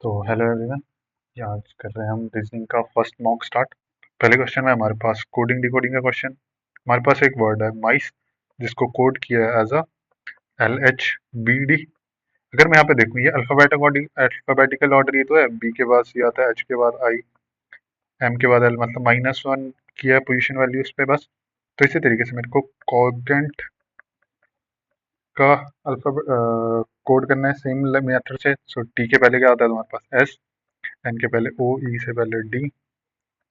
तो hello everyone. ये आज कर रहे हैं हम रीजनिंग का फर्स्ट मॉक स्टार्ट। पहले क्वेश्चन में हमारे पास कोडिंग डिकोडिंग का क्वेश्चन। हमारे पास एक वर्ड है माइस, जिसको कोड किया है एज अ LHBD। अगर मैं यहाँ पे देखूँ, ये अल्फाबेटिकल ऑर्डर ही तो है। बी के बाद सी आता है, एच के बाद आई, एम के बाद एल, मतलब -1 किया है पोजिशन वैल्यू उस पे बस। तो इसी तरीके से मेरे को कोडेंट का अल्फा कोड करना है सेम मेथड से। सो टी के पहले क्या आता है तुम्हारे पास? एस, एन के पहले ओ, ई से पहले डी,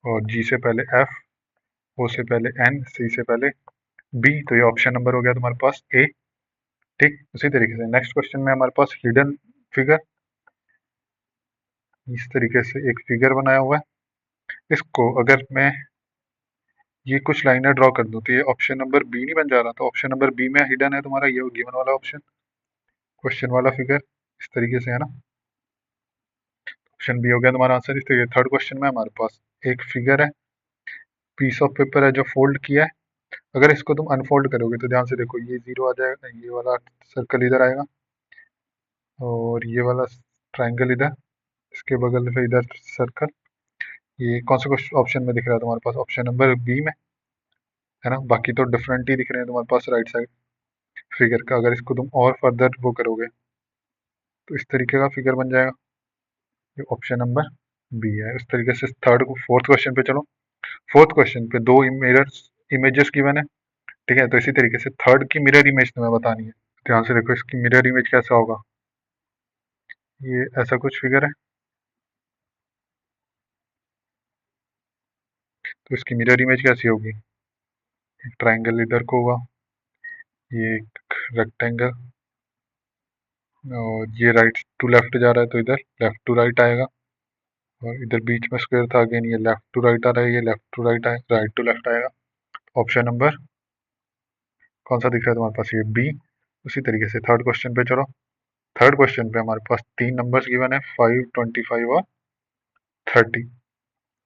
और जी से पहले एफ, ओ से पहले एन, सी से पहले बी। तो ये ऑप्शन नंबर हो गया तुम्हारे पास ए। ठीक, उसी तरीके से नेक्स्ट क्वेश्चन में हमारे पास हिडन फिगर। इस तरीके से एक फिगर बनाया हुआ है। इसको अगर मैं ये कुछ लाइनें ड्रॉ कर दूं तो ये ऑप्शन नंबर बी नहीं बन जा रहा? तो ऑप्शन नंबर बी में हिडन है तुम्हारा ये गिवन वाला ऑप्शन, क्वेश्चन वाला फिगर। इस तरीके से है ना, ऑप्शन बी हो गया तुम्हारा आंसर। इस तरीके थर्ड क्वेश्चन में हमारे पास एक फिगर है, पीस ऑफ पेपर है जो फोल्ड किया है। अगर इसको तुम अनफोल्ड करोगे तो ध्यान से देखो, ये जीरो आ जाएगा, ये वाला सर्कल इधर आएगा, और ये वाला ट्राइंगल इधर, इसके बगल से इधर सर्कल। ये कौन सा ऑप्शन में दिख रहा है तुम्हारे पास? ऑप्शन नंबर बी में, है ना। बाकी तो डिफरेंट ही दिख रहे हैं तुम्हारे पास राइट साइड फिगर का। अगर इसको तुम और फर्दर वो करोगे तो इस तरीके का फिगर बन जाएगा। ये ऑप्शन नंबर बी है। इस तरीके से थर्ड को फोर्थ क्वेश्चन पे चलो। फोर्थ क्वेश्चन पे दो मिरर्स इमेजेस गिवन है, ठीक है। तो इसी तरीके से थर्ड की मिरर इमेज तुम्हें बतानी है। ध्यान से देखो, इसकी मिरर इमेज कैसा होगा। ये ऐसा कुछ फिगर है, तो इसकी मिरर इमेज कैसी होगी? एक ट्राइंगल इधर को होगा, ये एक रेक्टेंगल, और ये राइट टू लेफ्ट जा रहा है तो इधर लेफ्ट टू राइट आएगा, और इधर बीच में स्क्वायर था, अगेन ये लेफ्ट टू राइट आ रहा है, ये लेफ्ट टू राइट आए, राइट टू लेफ्ट आएगा। ऑप्शन नंबर कौन सा दिख रहा है तुम्हारे पास? ये बी। उसी तरीके से थर्ड क्वेश्चन पे चलो। थर्ड क्वेश्चन पे हमारे पास तीन नंबर्स गिवन है, 5, 25 और 30।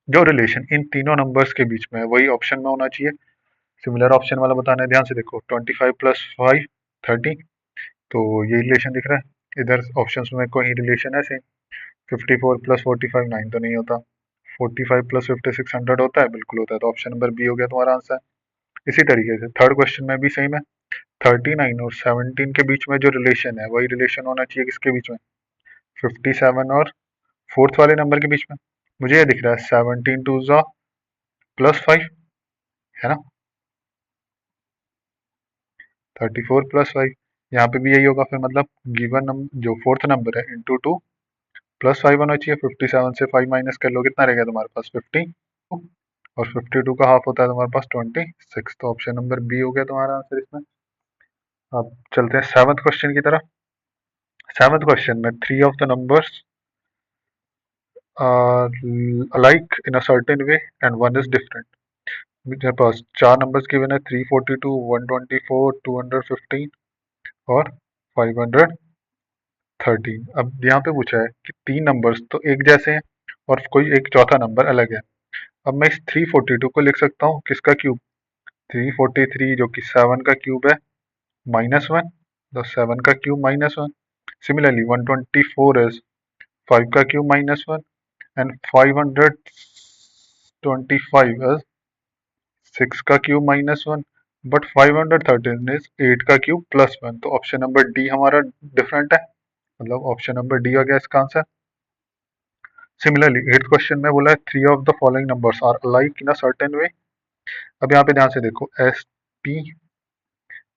जो रिलेशन इन तीनों नंबर्स के बीच में है वही ऑप्शन में होना चाहिए। सिमिलर ऑप्शन वाला बताना है। ध्यान से देखो, 25 + 5 30, तो ये रिलेशन दिख रहा है। इधर ऑप्शंस में कोई रिलेशन है सेम। 54 + 45 9 तो नहीं होता। 45 + 56 100 होता है? बिल्कुल होता है। तो ऑप्शन नंबर बी हो गया तुम्हारा आंसर। इसी तरीके से थर्ड क्वेश्चन में भी सेम है। 39 और 17 के बीच में जो रिलेशन है वही रिलेशन होना चाहिए किसके बीच में? 57 और फोर्थ वाले नंबर के बीच में। मुझे ये दिख रहा है 17 2 ज़ा +5, है ना। 34 + 5, यहाँ पे भी यही होगा फिर। मतलब गिवन नंबर जो फोर्थ नंबर है इंटू 2 +5 होना चाहिए। 57 से 5 माइनस कर लो, कितना रहेगा तुम्हारे पास? 52। और 52 का हाफ होता है तुम्हारे पास 26। तो ऑप्शन नंबर बी हो गया तुम्हारा आंसर इसमें। अब चलते हैं सेवंथ क्वेश्चन की तरफ। सेवंथ क्वेश्चन में three of the numbers are alike in a certain way and one is different. मेरे पास चार नंबर्स गिवन है, 342, 124, 215 और 513। अब यहाँ पे पूछा है कि तीन नंबर्स तो एक जैसे हैं और कोई एक चौथा नंबर अलग है। अब मैं इस 342 को लिख सकता हूँ किसका क्यूब? 343 जो कि 7 का क्यूब है, -1, तो 7 का क्यूब -1। सिमिलरली 124 इज 5 का क्यूब -1, एंड 525 इज 6 का क्यूब -1, बट 513 इज 8 का क्यूब +1। तो ऑप्शन नंबर डी हमारा डिफरेंट है, मतलब ऑप्शन नंबर डी आ गया इसका आंसर। सिमिलरली एट क्वेश्चन में बोला है three of the following numbers are alike in a certain way. अब यहाँ पे ध्यान से देखो, एस टी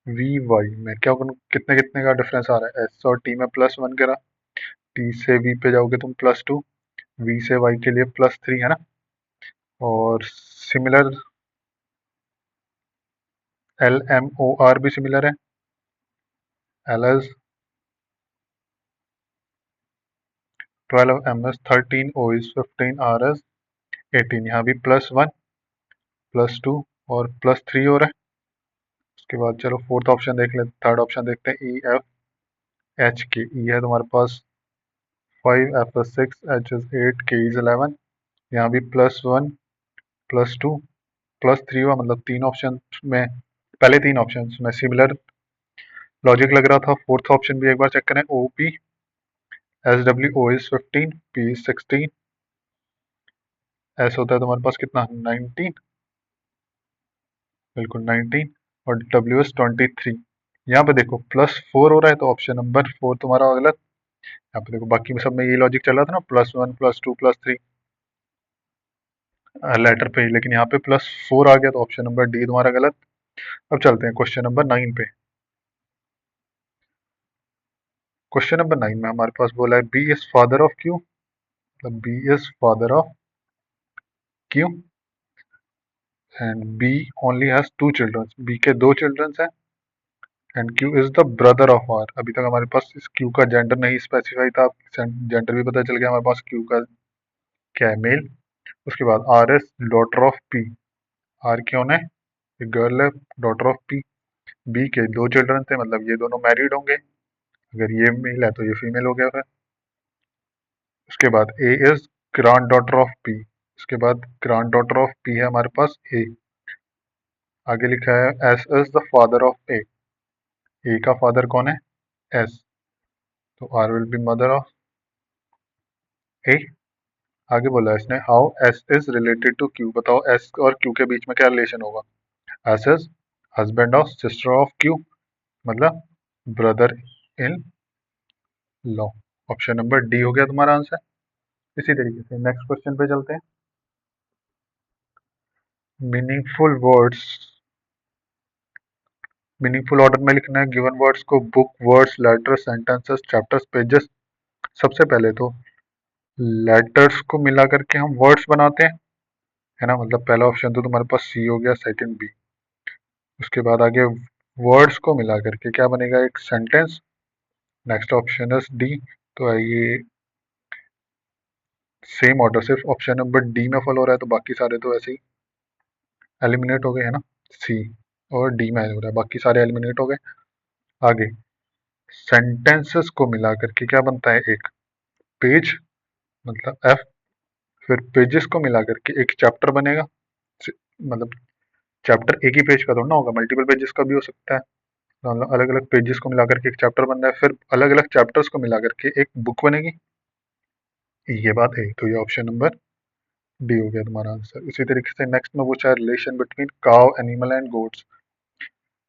वी वाई में क्या कितने कितने का डिफरेंस आ रहा है? एस और टी में +1 करा, टी से वी पे जाओगे तुम +2, वी से वाई के लिए +3, है ना। और similar L M O R भी सिमिलर है। L is 12, M is 13, O is 15, R is 18। यहाँ भी +1, +2 और +3 हो रहा है। उसके बाद चलो फोर्थ ऑप्शन देख लेते, थर्ड ऑप्शन देखते हैं। ई एफ एच के। ई है तुम्हारे पास 5, एफ इज 6, एच इज 8, के इज 11। यहाँ भी +1, +2, +3 हुआ। मतलब तीन ऑप्शन में, पहले तीन ऑप्शन में सिमिलर लॉजिक लग रहा था। फोर्थ ऑप्शन भी एक बार चेक करें, O P SWO is 15, P is 16, S होता है तुम्हारे पास कितना 19, बिल्कुल 19, और W इज 23। यहाँ पे देखो +4 हो रहा है तो ऑप्शन नंबर 4 तुम्हारा गलत। यहाँ पे देखो बाकी में सब में ये लॉजिक चल रहा था ना, +1 +2 +3 लेटर पे, लेकिन यहाँ पे +4 आ गया तो ऑप्शन नंबर डी तुम्हारा गलत। अब चलते हैं क्वेश्चन नंबर 9 पे। क्वेश्चन नंबर 9 में हमारे पास बोला है B is father of Q, मतलब B is father of Q and B only has 2 childrens, B के 2 चिल्ड्रंस हैं and Q is the brother of R. अभी तक हमारे पास इस क्यू का जेंडर नहीं स्पेसिफाई था, जेंडर भी पता चल गया हमारे पास, क्यू का क्या है, मेल। उसके बाद R is daughter of P, R कौन है, एक गर्ल है, डॉटर ऑफ पी। बी के 2 चिल्ड्रन थे, मतलब ये दोनों मैरिड होंगे, अगर ये मेल है तो ये फीमेल हो गया फिर। उसके बाद A is granddaughter of P, उसके बाद ग्रैंड डॉटर ऑफ पी है हमारे पास ए। आगे लिखा है S is the father of A, A का फादर कौन है, एस, तो R will be mother of A. आगे बोला है इसने how S is related to Q, बताओ एस और क्यू के बीच में क्या रिलेशन होगा। S is husband of sister of Q, मतलब brother in law. Option number D हो गया तुम्हारा आंसर। इसी तरीके से नेक्स्ट क्वेश्चन पे चलते हैं। मीनिंगफुल वर्ड्स, मीनिंगफुल ऑर्डर में लिखना है गिवन वर्ड्स को, book, words, letters, sentences, chapters, pages. सबसे पहले तो लेटर्स को मिला करके हम वर्ड्स बनाते हैं, है ना, मतलब पहला ऑप्शन तो तुम्हारे पास सी हो गया, सेकंड बी। उसके बाद आगे वर्ड्स को मिला करके क्या बनेगा, एक sentence. Next option is D, तो ये सेम ऑर्डर सिर्फ ऑप्शन नंबर डी में फॉलो हो रहा है, तो बाकी सारे तो ऐसे ही एलिमिनेट हो गए, है ना, सी और डी में हो रहा है, बाकी सारे एलिमिनेट हो गए। आगे सेंटेंसेस को मिला करके क्या बनता है, एक पेज, मतलब एफ। फिर पेजेस को मिला करके एक चैप्टर बनेगा, मतलब चैप्टर एक ही पेज का थोड़ा ना होगा, मल्टीपल पेजेस का भी हो सकता है, मतलब अलग अलग पेजेस को मिला करके एक चैप्टर बन रहा है। फिर अलग अलग चैप्टर्स को मिला करके एक बुक बनेगी, ये बात है, तो ये ऑप्शन नंबर डी हो गया तुम्हारा आंसर। इसी तरीके से नेक्स्ट में पूछा है रिलेशन बिटवीन काव एनिमल एंड गोट्स।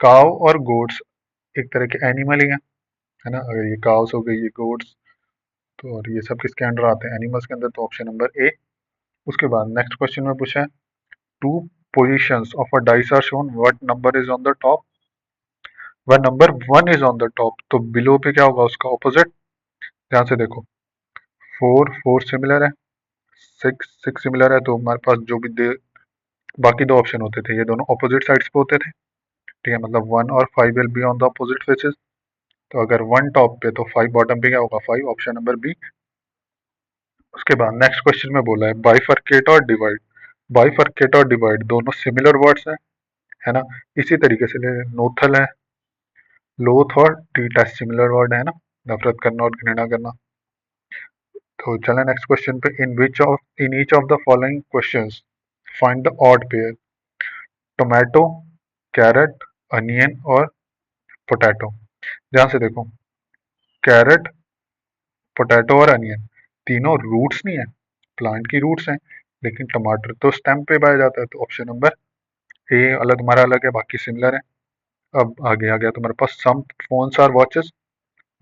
काव और गोट्स एक तरह के एनिमल ही है ना, अगर ये काव्स हो गई, ये गोट्स, तो और ये सब किसके अंडर आते हैं, एनिमल्स के अंदर, तो ऑप्शन नंबर ए। उसके बाद नेक्स्ट क्वेश्चन में पूछा है two positions of a dice are shown, what number is on the top, one number 1 is on the top, तो बिलो पे क्या होगा उसका ऑपोजिट। ध्यान से देखो, 4 सिमिलर है, 6 सिमिलर है, तो हमारे पास जो भी बाकी दो ऑप्शन होते थे ये दोनों ऑपोजिट साइड्स पे होते थे, ठीक है, मतलब 1 और 5 will be on the opposite faces. तो अगर 1 टॉप पे तो 5 बॉटम पे, क्या होगा 5, ऑप्शन नंबर बी। उसके बाद नेक्स्ट क्वेश्चन में बोला है बाइफरकेट और डिवाइड, बाइफरकेट और डिवाइड दोनों सिमिलर वर्ड्स हैं, है ना। इसी तरीके से नोथल है, लोथ और टीटा सिमिलर वर्ड है ना, नफरत करना और घृणा करना। तो चलें नेक्स्ट क्वेश्चन पे, in each of the following questions find the odd pair, tomato, carrot, onion और पोटैटो। ध्यान से देखो, कैरेट, पोटैटो और अनियन तीनों रूट्स नहीं है, प्लांट की रूट्स हैं, लेकिन टमाटर तो स्टेम पे पाया जाता है, तो ऑप्शन नंबर ए अलग तुम्हारा अलग है, बाकी सिमिलर है। अब आगे आ गया तुम्हारे पास सम फोन्स आर वॉचेस,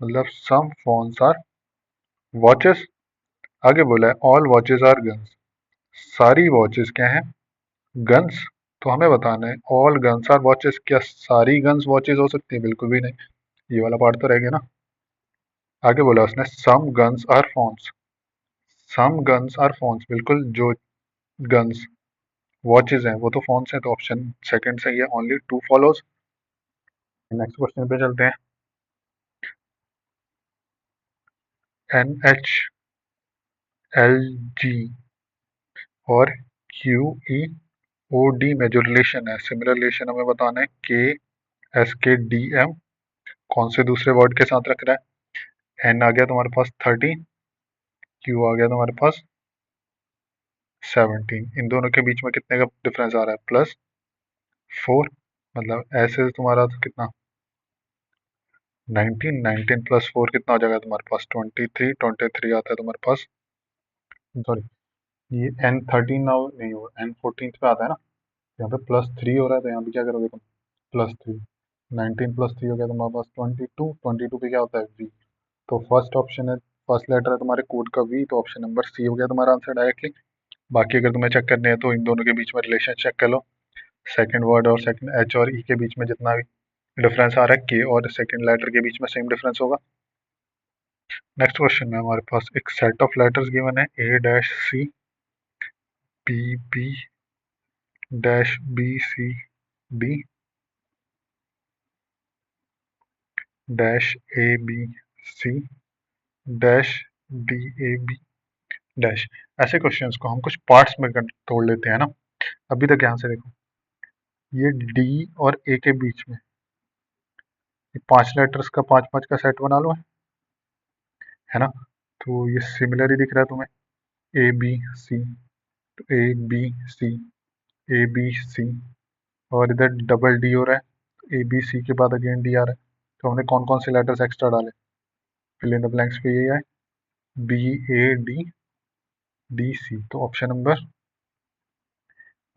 मतलब सम फोन्स आर वॉचेस। आगे बोला है ऑल वॉचेस आर गन्स, सारी वॉचेस क्या हैं, गन्स। तो हमें बताना है ऑल गन्स आर वॉचेस, क्या सारी गन्स वॉचेस हो सकती है, बिल्कुल भी नहीं, ये वाला पार्ट तो रह गया ना। आगे बोला उसने some guns are phones, some guns are phones, बिल्कुल जो गन्स वॉचेस हैं वो तो फोन्स हैं, तो ऑप्शन सेकंड सही है, only two follows. Next question पे चलते हैं। NH, LG और QEOD में जो रिलेशन है, सिमिलर रिलेशन हमें बताना है, KSKDM कौन से दूसरे वर्ड के साथ रख रहा है। N आ गया तुम्हारे पास 13, Q आ गया तुम्हारे पास 17, इन दोनों के बीच में कितने का डिफरेंस आ रहा है, +4, मतलब ऐसे तुम्हारा तो कितना 19, 19 प्लस 4 कितना हो जाएगा तुम्हारे पास? 23, 23 आता है तुम्हारे पास। सॉरी, ये N13 ना नहीं हो, N14 पे आता है ना, यहाँ पे +3 हो रहा है, तो यहाँ पे क्या करोगे तुम? +3, 19 +3 हो गया तुम्हारे पास 22, 22 पे क्या होता है? V। तो फर्स्ट ऑप्शन है, फर्स्ट लेटर है तुम्हारे कोड का V, तो ऑप्शन नंबर C हो गया तुम्हारा आंसर डायरेक्टली। बाकी अगर तुम्हें चेक करने हैं तो इन दोनों के बीच में रिलेशन चेक कर लो। सेकंड वर्ड और सेकंड H और E के बीच में जितना भी डिफरेंस आ रहा है, K और सेकंड लेटर के बीच में सेम डिफरेंस होगा। नेक्स्ट क्वेश्चन में हमारे पास एक सेट ऑफ लेटर्स गिवन है, A-C, B-B-C-D -A-B-C -D-A-B dash. ऐसे क्वेश्चंस को हम कुछ पार्ट्स में तोड़ लेते हैं ना। अभी तक ध्यान से देखो, ये D और A के बीच में ये 5 लेटर्स का 5-5 का सेट बना लो, है ना। तो ये सिमिलर ही दिख रहा है तुम्हें, ए बी सी, तो ए बी सी, ए बी सी, और इधर डबल डी हो रहा है, ए बी सी के बाद अगेन डी आ रहा है। तो हमने कौन कौन से लेटर्स एक्स्ट्रा डाले? फिल इन द ब्लैंक्स पे यही है, B A D D C, तो option number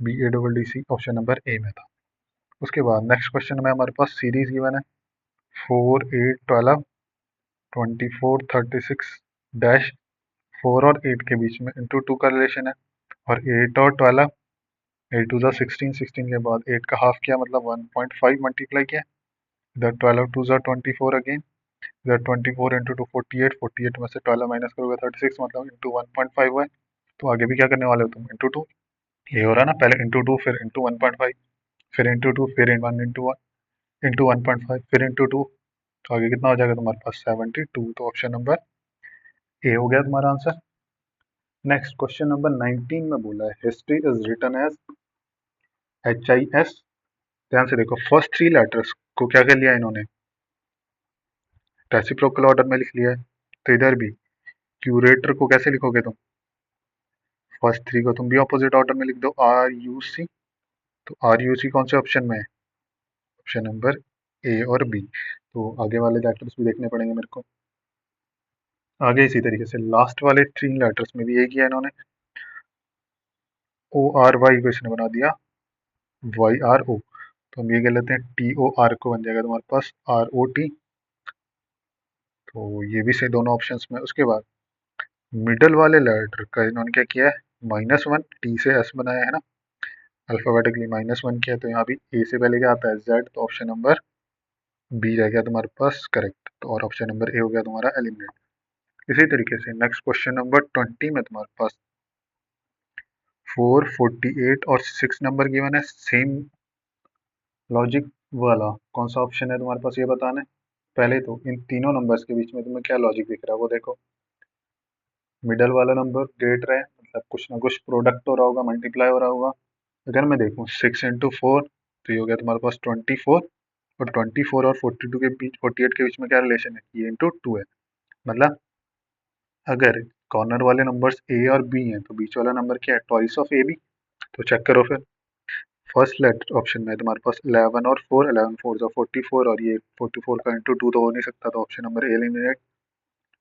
B A double D C option number A में था। उसके बाद नेक्स्ट क्वेश्चन में हमारे पास सीरीज गिवन है, 4, 8, 12, 24, 36 डैश 4 और 8 के बीच में इंटू 2 का रिलेशन है, और 8 और 12, 8 टू ज़ा 16, 16 के बाद 8 का हाफ किया मतलब 1.5 मल्टीप्लाई किया, इधर 12 टू ज़ा 24 अगेन, इधर 24 इंटू 2 48, 48 में से 12 माइनस करोगे 36, मतलब इंटू 1.5 हुआ है। तो आगे भी क्या करने वाले हो तुम? इंटू 2। ये हो रहा है ना, पहले इंटू 2 फिर इंटू 1.5, फिर इंटू 2 फिर 1 इंटू 1 इंटू 1.5 फिर इंटू 2, तो आगे कितना हो जाएगा तुम्हारे पास? 72। तो ऑप्शन नंबर ए हो गया तुम्हारा आंसर। नेक्स्ट क्वेश्चन नंबर 19 में बोला है, history is written as HIS। ध्यान से देखो, फर्स्ट 3 लेटर्स को क्या कर लिया इन्होंने? रेसिप्रोकल ऑर्डर में लिख लिया है। तो इधर भी क्यूरेटर को कैसे लिखोगे तुम? फर्स्ट 3 को तुम भी ऑपोजिट ऑर्डर में लिख दो, RUC। तो RUC कौन से ऑप्शन में है? ऑप्शन नंबर ए और बी। तो आगे वाले लेटर्स भी देखने पड़ेंगे मेरे को। आगे इसी तरीके से लास्ट वाले 3 लेटर्स में भी यही किया इन्होंने, ORY को इसने बना दिया YRO। तो हम ये कह लेते हैं TOR को बन जाएगा तुम्हारे पास ROT। तो ये भी सही दोनों ऑप्शंस में। उसके बाद मिडल वाले लेटर का इन्होंने क्या किया है? -1, T से S बनाया है ना, अल्फाबेटिकली -1 किया, तो यहाँ भी A से पहले क्या आता है? Z। तो ऑप्शन नंबर बी रह गया तुम्हारे पास करेक्ट, तो और ऑप्शन नंबर ए हो गया तुम्हारा एलिमिनेट। इसी तरीके से नेक्स्ट क्वेश्चन नंबर 20 में तुम्हारे पास 4, 48 और 6 नंबर गिवन है, सेम लॉजिक वाला कौन सा ऑप्शन है तुम्हारे पास ये बताना है। पहले तो इन तीनों नंबर्स के बीच में तुम्हें क्या लॉजिक दिख रहा है वो देखो। मिडल वाला नंबर ग्रेटर है, मतलब कुछ ना कुछ प्रोडक्ट हो रहा होगा, मल्टीप्लाई हो रहा होगा। अगर मैं देखूँ 6 इंटू 4, तो ये हो गया तुम्हारे पास 24, और 24 और 42 के बीच, 48 के बीच में क्या रिलेशन है? ये इंटू 2 है। मतलब अगर कॉर्नर वाले नंबर्स ए और बी हैं, तो बीच वाला नंबर क्या है? Twice of A B. तो चेक करो फिर, फर्स्ट लेटर ऑप्शन में है तुम्हारे पास 11 और 4, 11 4 जो 44, और ये 44 का इंटू 2 तो हो नहीं सकता, तो ऑप्शन नंबर ए एलिमिनेट।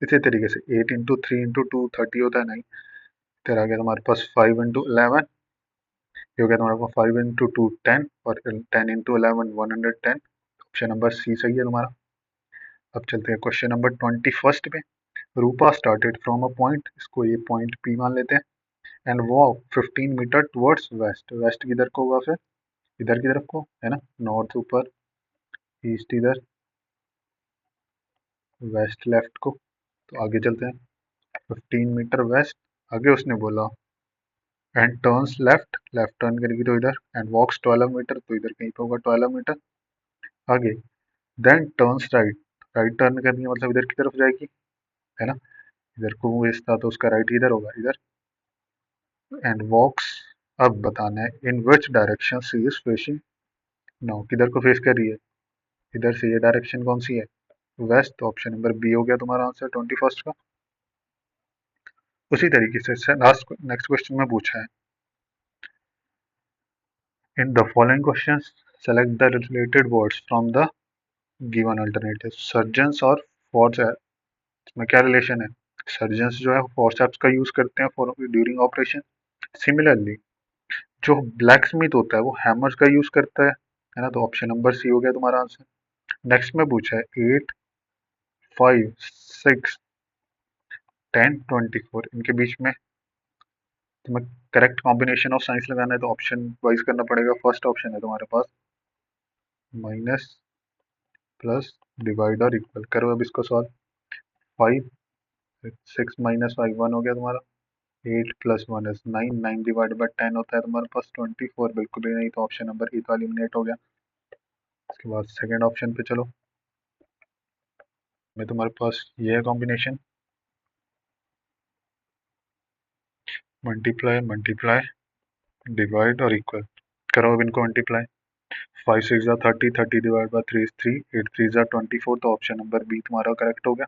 इसी तरीके से 8 इंटू 3 इंटू 2 30 होता है, नहीं। फिर आ गया तुम्हारे पास 5 इंटू 11, ये हो गया तुम्हारे पास 5 इंटू 2 10, और 10 इंटू 11 110। ऑप्शन नंबर सी सही है तुम्हारा। अब चलते हैं क्वेश्चन नंबर 21 पे। Rupa started from a point, इसको ये पॉइंट पी मान लेते हैं, and walk 15 metre towards west. West किधर को होगा फिर? इधर की तरफ को, है ना, नॉर्थ ऊपर, ईस्ट इधर, वेस्ट लेफ्ट को। तो आगे चलते हैं, 15 मीटर वेस्ट। आगे उसने बोला and turns left, left turn करेगी तो इधर, एंड वॉक्स 12 मीटर, तो इधर कहीं पे होगा 12 मीटर। आगे then turns right, right turn करनी है मतलब इधर की तरफ जाएगी, है ना। इधर को वेस्ट था तो उसका राइट इधर होगा, इधर। एंड वॉक्स, अब बताना है in which direction C is facing now, किधर को फेस कर रही है? इधर से ये डायरेक्शन कौन सी है? वेस्ट। तो ऑप्शन नंबर बी हो गया तुम्हारा आंसर 21 का। उसी तरीके से लास्ट नेक्स्ट क्वेश्चन में पूछा है, in the following questions select the related words from the given alternative surgeons और फोर्सेप्स में क्या रिलेशन है? सर्जेंस जो है फोर्सेप्स का यूज करते हैं फॉर ड्यूरिंग ऑपरेशन। सिमिलरली जो ब्लैक स्मिथ होता है वो हैमर्स का यूज करता है ना, तो ऑप्शन नंबर सी हो गया तुम्हारा आंसर। नेक्स्ट में पूछा है 8, 5, 6, 10, 24 इनके बीच में तुम्हें करेक्ट कॉम्बिनेशन ऑफ साइंस लगाना है, तो ऑप्शन वाइज करना पड़ेगा। फर्स्ट ऑप्शन है तुम्हारे पास माइनस, प्लस, डिवाइड और इक्वल। करो अब इसको सॉल्व। 5, 6 माइनस 5 1 हो गया तुम्हारा। 8 प्लस 1 इज 9, 9 डिवाइड बाय 10 होता है तुम्हारे पास 24, बिल्कुल भी नहीं, तो ऑप्शन नंबर ए तो एलिमिनेट हो गया। उसके बाद सेकंड ऑप्शन पे चलो, में तुम्हारे पास ये है कॉम्बिनेशन मल्टीप्लाई, मल्टीप्लाई, डिवाइड और इक्वल। करो अब इनको मल्टीप्लाई। 5 6 जा 30, 30 डिवाइड बाय 3 इज 3, 8 3 जा 24, तो ऑप्शन नंबर बी तुम्हारा करेक्ट हो गया।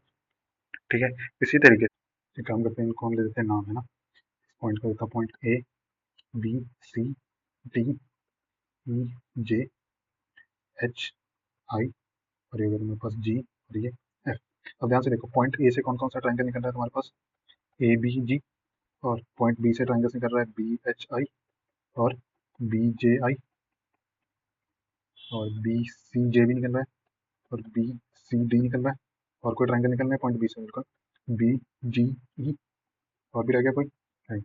ठीक है, इसी तरीके से काम करते हैं, इनको हम ले देते हैं नाम, है ना। पॉइंट का होता है point A, B, C, D, E, J, H, I, और ये हो गया तुम्हारे पास जी, और ये एफ। अब ध्यान से देखो, पॉइंट ए से कौन कौन सा ट्रायंगल निकल रहा है तुम्हारे पास? ए बी जी। और पॉइंट बी से ट्रायंगल निकल रहा है बी एच आई और बी जे आई, और बी सी जे भी निकल रहा है, और बी सी डी निकल रहा है। और कोई ट्रायंगल निकल रहा है पॉइंट बी से बिल्कुल, बी जी ई। और भी रह गया कोई? नहीं।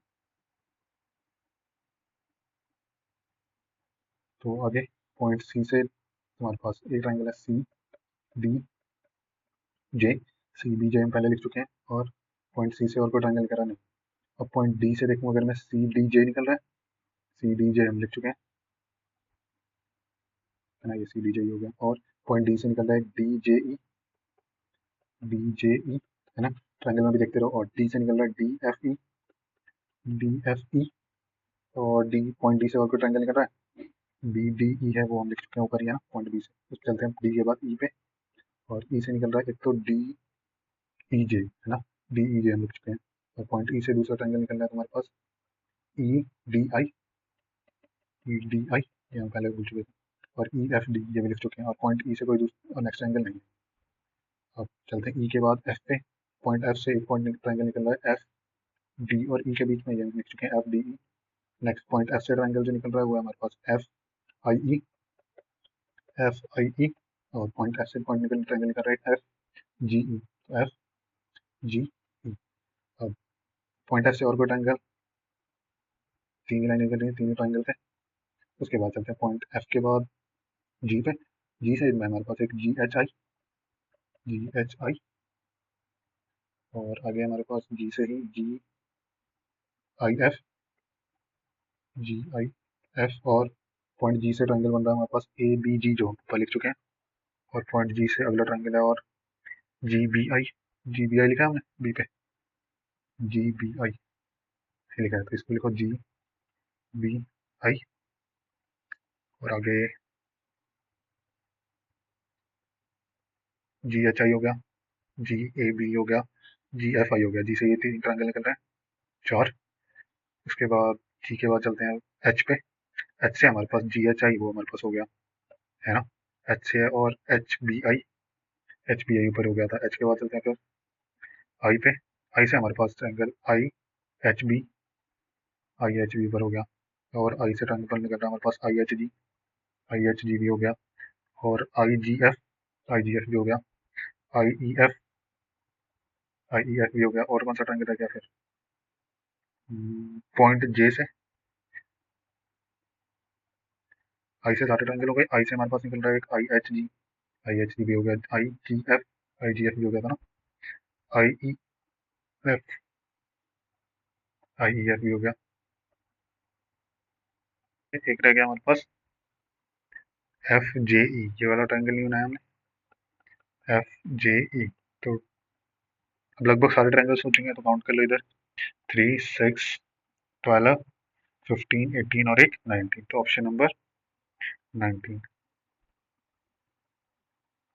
तो आगे पॉइंट सी से तुम्हारे पास एक ट्रायंगल है C D J. C B J हम पहले लिख चुके हैं, और पॉइंट सी से और कोई ट्रायंगल करा नहीं। अब पॉइंट डी से देखूँ अगर मैं, सी डी जे निकल रहा है, सी डी जे हम लिख चुके हैं, है ना, ये सी डी जे हो गया। और पॉइंट डी से निकल रहा है डी जे ई, डी जे ई, है ना। ट्रायंगल में भी देखते रहो। और डी से निकल रहा है D F E, D F E. और डी, पॉइंट डी से और कोई ट्रायंगल निकल रहा है, बी डी ई है, वो हम लिख चुके हैं ऊपर ही, है ना, पॉइंट बी से। तो चलते हैं डी के बाद ई पे। और ई से निकल रहा है एक तो डी ई जे, है ना, डी ई जे हम लिख चुके हैं। और पॉइंट ई से दूसरा ट्रायंगल निकल रहा है तुम्हारे पास E D I, E D I, ये हम पहले बोल चुके थे। और ई एफ डी ये भी लिख चुके हैं। और पॉइंट ई से कोई दूसरा नेक्स्ट ट्रायंगल नहीं है। अब चलते हैं ई के बाद एफ पे। पॉइंट एफ से एक पॉइंट ट्रायंगल निकल रहा है एफ डी, और ई के बीच में ये हम लिख चुके हैं F D E. Next point F से ट्रायंगल जो निकल रहा है वो है हमारे पास F I E, F I ई। और पॉइंट एफ से पॉइंट निकल ट्रायंगल निकल रहा है एफ जी ई, तो एफ जी ई। अब पॉइंट एफ से और कोई ट्रायंगल, तीन ही लाइन निकल रही है, तीन ट्रायंगल थे। उसके बाद चलते हैं पॉइंट एफ के बाद जी पे। जी से में हमारे पास एक जी H I, ji H I. और आगे हमारे पास जी से ही G I F, G I F. और पॉइंट जी से ट्रायंगल बन रहा है हमारे पास ए बी जी, जो हम ऊपर लिख चुके हैं। और पॉइंट जी से अगला ट्रायंगल है और G B I, G B I लिखा है हमने बी पे, जी बी आई लिखा है, तो इसको लिखो जी बी आई। और आगे जी एच आई हो गया, जी ए बी हो गया, जी एफ आई हो गया। जी से ये तीन ट्रायंगल निकल रहे हैं, चार। उसके बाद जी के बाद चलते हैं एच पे। एच से हमारे पास जी एच आई, वो हमारे पास हो गया, है ना। एच से और H B I, H B I ऊपर हो गया था। एच के बाद चलते हैं फिर आई पे। आई से हमारे पास triangle I H B, I H B ऊपर हो गया। और आई से ट्रायंगल निकल रहा है हमारे पास I H G, I H G भी हो गया। और आई जी एफ, आई जी एफ भी हो गया। आई ई एफ, आई ई एफ भी हो गया। और कौन सा ट्रायंगल रह गया फिर? पॉइंट जे से, आई से सारे ट्रायंगल हो गए। आई से हमारे पास निकल रहा है एक I H G, I H G भी हो गया। आई जी एफ, आई जी एफ भी हो गया था ना। आई ई एफ, आई ई एफ भी हो गया। एक रह गया हमारे पास एफ जे ई, ये वाला ट्रायंगल नहीं बनाया हमने, एफ जे ई। तो अब लगभग सारे ट्रायंगल सोचेंगे, तो काउंट कर लो इधर, 3, 6, 12, 15, 18 और एक 19, तो ऑप्शन नंबर 19।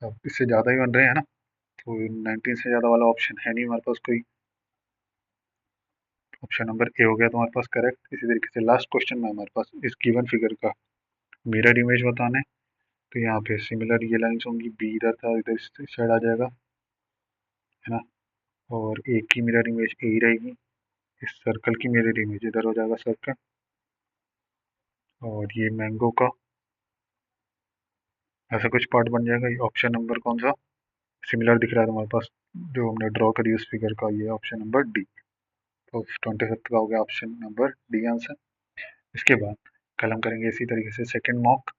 अब इससे ज़्यादा ही बन रहे हैं ना, तो 19 से ज़्यादा वाला ऑप्शन है नहीं हमारे पास कोई। ऑप्शन नंबर ए हो गया तुम्हारे पास करेक्ट। इसी तरीके से लास्ट क्वेश्चन में हमारे पास इस गिवन फिगर का मिरर इमेज बताना है। तो यहाँ पे सिमिलर ये लाइन्स होंगी, बी इधर था, इधर इस साइड आ जाएगा, है ना। और ए की मिरर इमेज ए ही रहेगी, इस सर्कल की मिरर इमेज इधर हो जाएगा सर्कल। और ये मैंगो का ऐसा कुछ पार्ट बन जाएगा। ये ऑप्शन नंबर कौन सा सिमिलर दिख रहा है तुम्हारे पास जो हमने ड्रॉ करी उस फिगर का, ये ऑप्शन नंबर डी। तो 25 का हो गया ऑप्शन नंबर डी आंसर। इसके बाद कल हम करेंगे इसी तरीके से सेकंड मॉक।